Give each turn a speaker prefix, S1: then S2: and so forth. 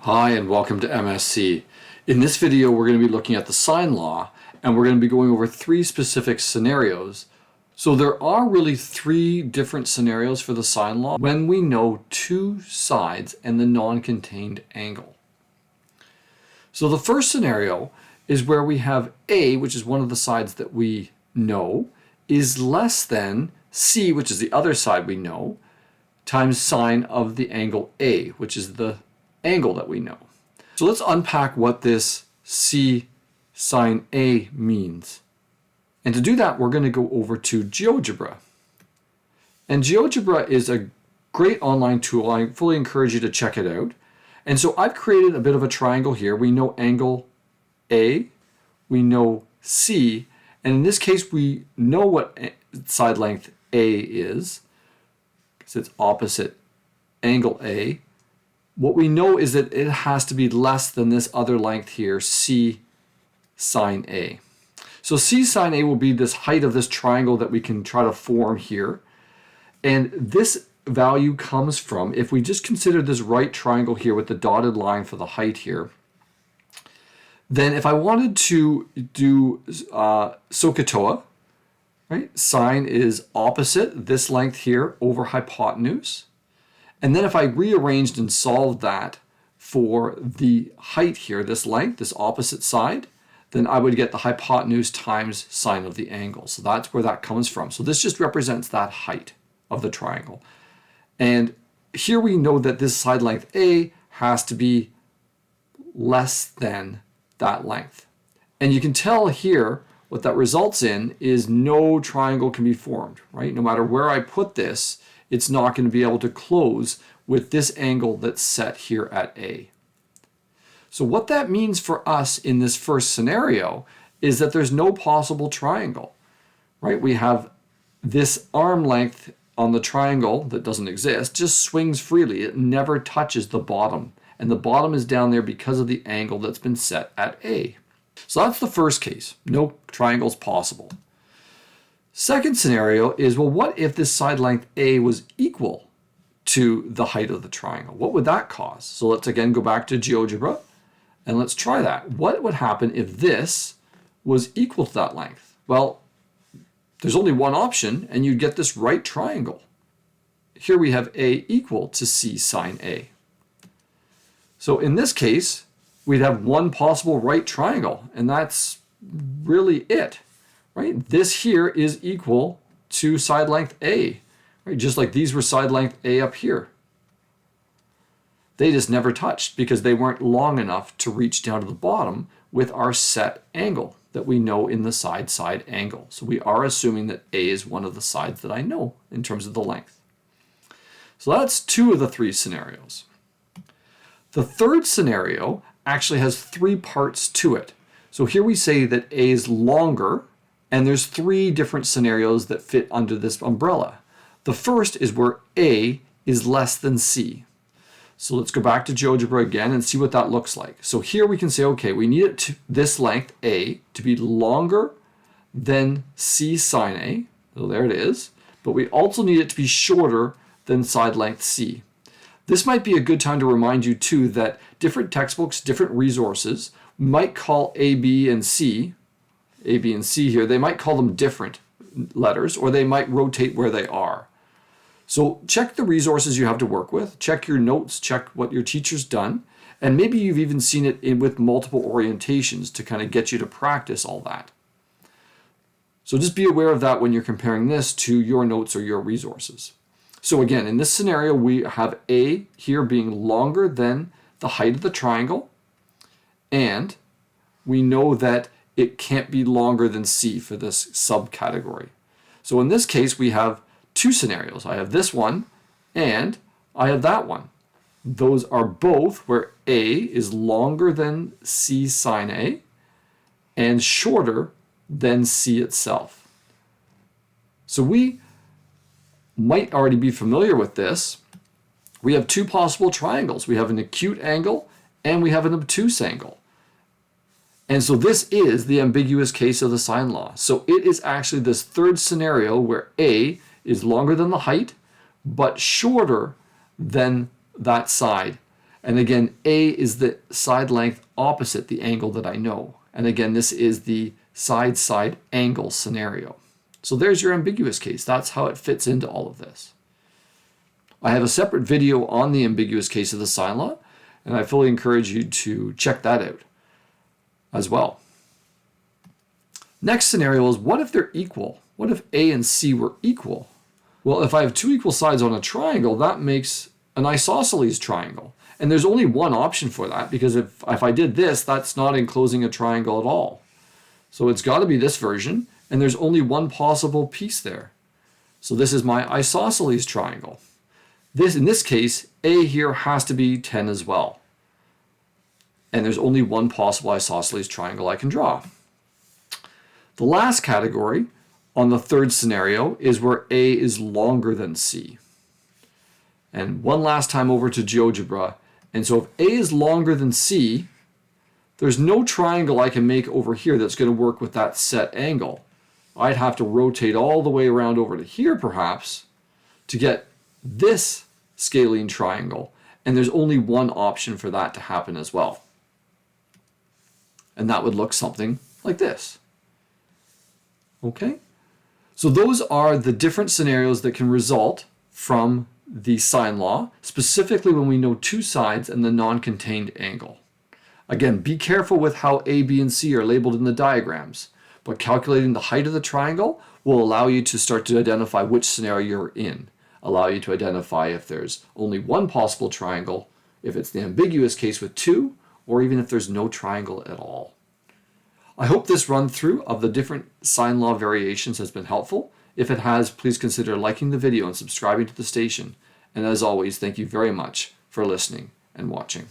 S1: Hi and welcome to MSc. In this video we're going to be looking at the sine law and we're going to be going over three specific scenarios. So there are really three different scenarios for the sine law when we know two sides and the non-contained angle. So the first scenario is where we have A, which is one of the sides that we know, is less than C, which is the other side we know, times sine of the angle A, which is the angle that we know. So let's unpack what this C sine A means. And to do that, we're going to go over to GeoGebra. And GeoGebra is a great online tool. I fully encourage you to check it out. And so I've created a bit of a triangle here. We know angle A, we know C, and in this case we know what side length A is, because it's opposite angle A. What we know is that it has to be less than this other length here, C sine A. So C sine A will be this height of this triangle that we can try to form here. And this value comes from, if we just consider this right triangle here with the dotted line for the height here, then if I wanted to do SOHCAHTOA, right? Sine is opposite this length here over hypotenuse. And then if I rearranged and solved that for the height here, this length, this opposite side, then I would get the hypotenuse times sine of the angle. So that's where that comes from. So this just represents that height of the triangle. And here we know that this side length A has to be less than that length. And you can tell here what that results in is no triangle can be formed, right? No matter where I put this, it's not going to be able to close with this angle that's set here at A. So what that means for us in this first scenario is that there's no possible triangle, right? We have this arm length on the triangle that doesn't exist, just swings freely. It never touches the bottom. And the bottom is down there because of the angle that's been set at A. So that's the first case. No triangles possible. Second scenario is, well, what if this side length A was equal to the height of the triangle? What would that cause? So let's again go back to GeoGebra and let's try that. What would happen if this was equal to that length? Well, there's only one option and you'd get this right triangle. Here we have A equal to C sine A. So in this case, we'd have one possible right triangle, and that's really it, right? This here is equal to side length A, right? Just like these were side length A up here. They just never touched because they weren't long enough to reach down to the bottom with our set angle that we know in the side angle. So we are assuming that A is one of the sides that I know in terms of the length. So that's two of the three scenarios. The third scenario actually has three parts to it. So here we say that A is longer, and there's three different scenarios that fit under this umbrella. The first is where A is less than C. So let's go back to GeoGebra again and see what that looks like. So here we can say, okay, we need it to, this length A to be longer than C sine A. So there it is. But we also need it to be shorter than side length C. This might be a good time to remind you too that different textbooks, different resources might call A, B, and C here, they might call them different letters, or they might rotate where they are. So check the resources you have to work with, check your notes, check what your teacher's done, and maybe you've even seen it with multiple orientations to kind of get you to practice all that. So just be aware of that when you're comparing this to your notes or your resources. So again, in this scenario, we have A here being longer than the height of the triangle, and we know that it can't be longer than C for this subcategory. So in this case, we have two scenarios. I have this one, and I have that one. Those are both where A is longer than C sine A and shorter than C itself. So we might already be familiar with this. We have two possible triangles. We have an acute angle and we have an obtuse angle. And so this is the ambiguous case of the sine law. So it is actually this third scenario where A is longer than the height, but shorter than that side. And again, A is the side length opposite the angle that I know. And again, this is the side-side angle scenario. So there's your ambiguous case. That's how it fits into all of this. I have a separate video on the ambiguous case of the sine law, and I fully encourage you to check that out as well. Next scenario is, what if they're equal? What if A and C were equal? Well, if I have two equal sides on a triangle, that makes an isosceles triangle. And there's only one option for that, because if I did this, that's not enclosing a triangle at all. So it's got to be this version, and there's only one possible piece there. So this is my isosceles triangle. In this case, A here has to be 10 as well. And there's only one possible isosceles triangle I can draw. The last category on the third scenario is where A is longer than C. And one last time over to GeoGebra. And so if A is longer than C, there's no triangle I can make over here that's going to work with that set angle. I'd have to rotate all the way around over to here perhaps to get this scalene triangle. And there's only one option for that to happen as well. And that would look something like this. Okay? So those are the different scenarios that can result from the sine law, specifically when we know two sides and the non-contained angle. Again, be careful with how A, B, and C are labeled in the diagrams, but calculating the height of the triangle will allow you to start to identify which scenario you're in, allow you to identify if there's only one possible triangle, if it's the ambiguous case with two, or even if there's no triangle at all. I hope this run through of the different sine law variations has been helpful. If it has, please consider liking the video and subscribing to the station. And as always, thank you very much for listening and watching.